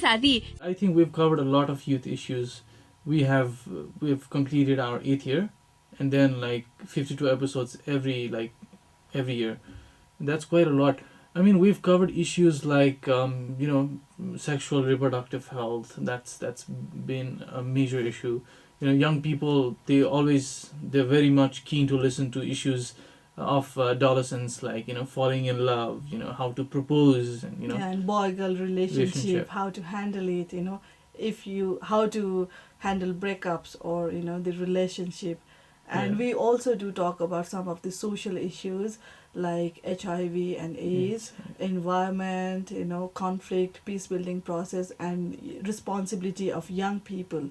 शादी. I think we've covered a lot of youth issues. We've completed our 8th year, and then like 52 episodes every year. That's quite a lot. I mean, we've covered issues like sexual reproductive health. That's been a major issue. Young people, they're very much keen to listen to issues of adolescence, like falling in love, how to propose, and Yeah, and boy-girl relationship, how to handle it, how to handle breakups or the relationship. And Yeah. we also do talk about some of the social issues like HIV and AIDS, environment, conflict, peace building process, and responsibility of young people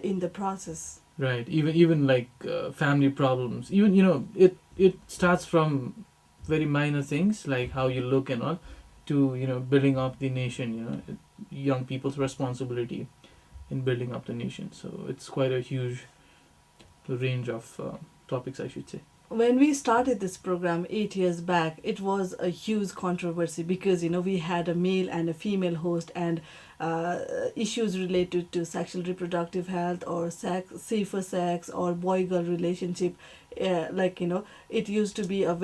in the process. Right. Even like family problems. Even it starts from very minor things like how you look and all, to building up the nation. Young people's responsibility in building up the nation. So it's quite a huge range of topics, I should say. When we started this program 8 years back, it was a huge controversy because we had a male and a female host, and issues related to sexual reproductive health or safer sex or boy-girl relationship. It used to be a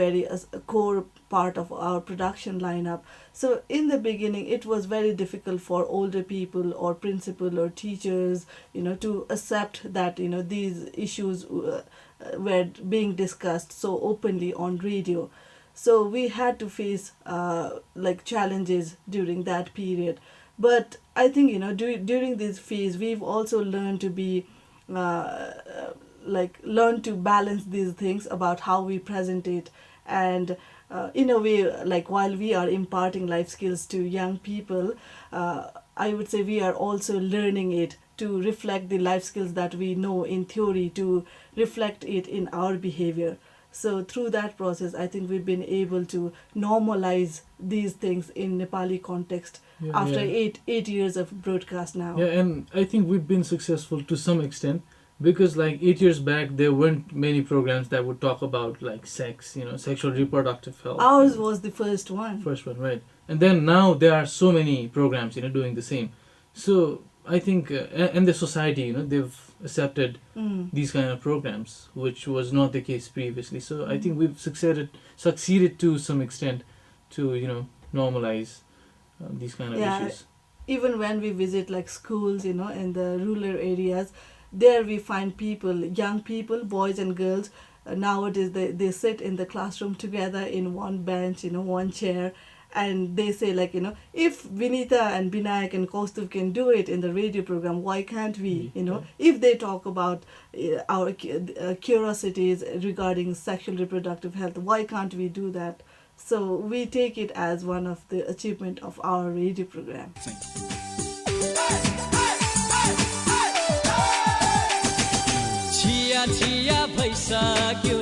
core part of our production lineup. So in the beginning, it was very difficult for older people or principal or teachers, to accept that these issues were being discussed so openly on radio. So we had to face challenges during that period. But I think during this phase, we've also learned to be learn to balance these things about how we present it. And in a way, like while we are imparting life skills to young people, I would say we are also learning it to reflect the life skills that we know in theory, to reflect it in our behavior. So through that process, I think we've been able to normalize these things in Nepali context after Yeah. 8 years of broadcast now. Yeah, and I think we've been successful to some extent, because like 8 years back there weren't many programs that would talk about like sex, sexual reproductive health. Ours was the first one. First one, right? And then now there are so many programs, doing the same. So I think, and the society, they've accepted these kind of programs, which was not the case previously. So I think we've succeeded to some extent to normalize these kind of issues. Even when we visit like schools, in the rural areas, there we find people, young people, boys and girls. Nowadays, they sit in the classroom together in one bench, one chair, and they say like, if Vinita and Binayak and Kaustuv can do it in the radio program, why can't we? If they talk about our curiosities regarding sexual reproductive health, why can't we do that? So we take it as one of the achievement of our radio program. छिया छिया भइसक्यो